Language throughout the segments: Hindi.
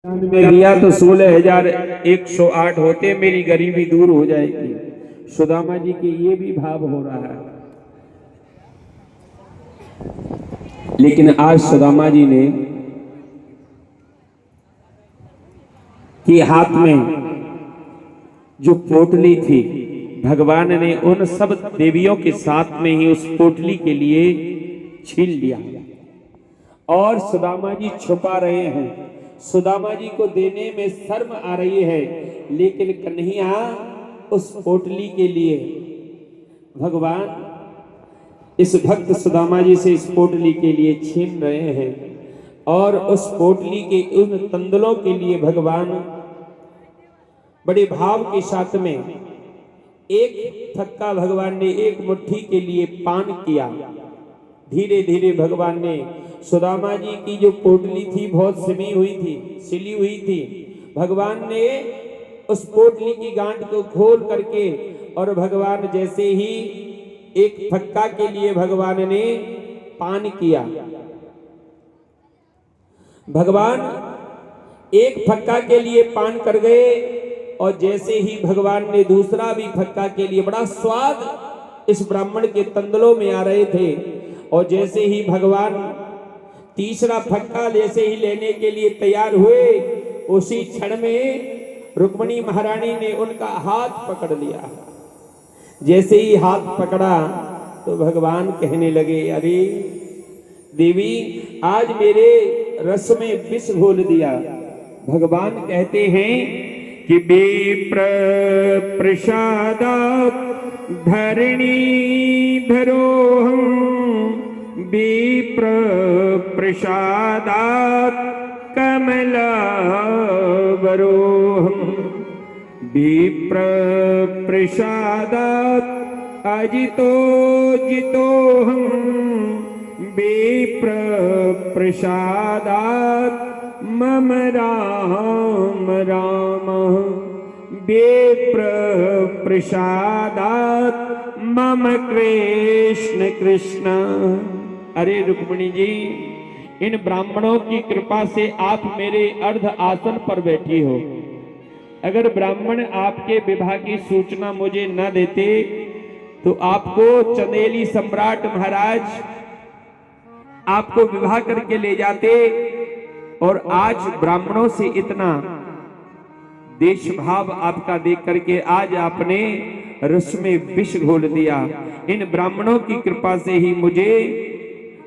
में दिया तो 16,108 होते मेरी गरीबी दूर हो जाएगी। सुदामा जी के ये भी भाव हो रहा है। लेकिन आज सुदामा जी ने कि हाथ में जो पोटली थी, भगवान ने उन सब देवियों के साथ में ही उस पोटली के लिए छीन लिया और सुदामा जी छुपा रहे हैं। सुदामा जी को देने में शर्म आ रही है, लेकिन कन्हैया उस पोटली के लिए भगवान इस भक्त सुदामा जी से इस पोटली के लिए छीन रहे हैं और उस पोटली के उन तंदुलों के लिए भगवान बड़े भाव के साथ में एक थक्का भगवान ने एक मुट्ठी के लिए पान किया। धीरे धीरे भगवान ने सुदामा जी की जो पोटली थी बहुत सिली हुई थी। भगवान ने उस पोटली की गांठ को खोल करके और भगवान जैसे ही एक थक्का के लिए भगवान ने पान किया। भगवान एक फक्का के लिए पान कर गए और जैसे ही भगवान ने दूसरा भी फक्का के लिए, बड़ा स्वाद इस ब्राह्मण के तंदुलों में आ रहे थे, और जैसे ही भगवान तीसरा फक्का जैसे ही लेने के लिए तैयार हुए, उसी क्षण में रुक्मिणी महारानी ने उनका हाथ पकड़ लिया। जैसे ही हाथ पकड़ा तो भगवान कहने लगे, अरे देवी, आज मेरे रस में विष घोल दिया। भगवान कहते हैं कि विप्र प्रसादात् धरणी धरोहं, विप्र प्रसादात् कमलावरोहं, विप्र प्रसादात् अजितो जितोहं, विप्र प्रसादात् मम राम राम, विप्र प्रसादात् मम कृष्ण कृष्ण। अरे रुक्मिणी जी, इन ब्राह्मणों की कृपा से आप मेरे अर्ध आसन पर बैठी हो। अगर ब्राह्मण आपके विवाह की सूचना मुझे न देते तो आपको चंदेली सम्राट महाराज आपको विवाह करके ले जाते, और आज ब्राह्मणों से इतना देश भाव आपका देख करके आज आपने रस में विष घोल दिया। इन ब्राह्मणों की कृपा से ही मुझे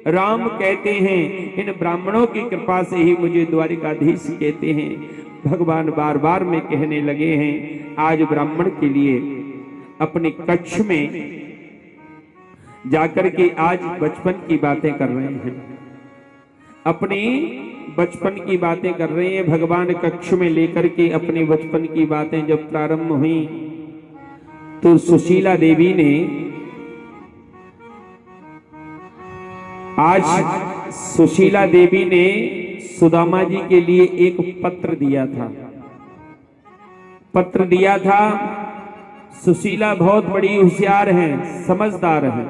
राम कहते हैं, इन ब्राह्मणों की कृपा से ही मुझे द्वारिकाधीश कहते हैं। भगवान बार बार में कहने लगे हैं, आज ब्राह्मण के लिए अपने कक्ष में जाकर के आज बचपन की बातें कर रहे हैं, अपने बचपन की बातें कर रहे हैं। भगवान कक्ष में लेकर के अपने बचपन की बातें जब प्रारंभ हुई तो सुशीला देवी ने सुदामा जी के लिए एक पत्र दिया था। सुशीला बहुत बड़ी होशियार हैं, समझदार हैं।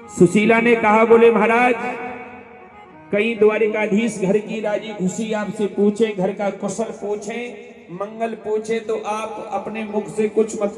सुशीला ने कहा, बोले महाराज, कई द्वारिकाधीश घर की राजी खुशी आपसे पूछे, घर का कुशल पूछे, मंगल पूछे, तो आप अपने मुख से कुछ मत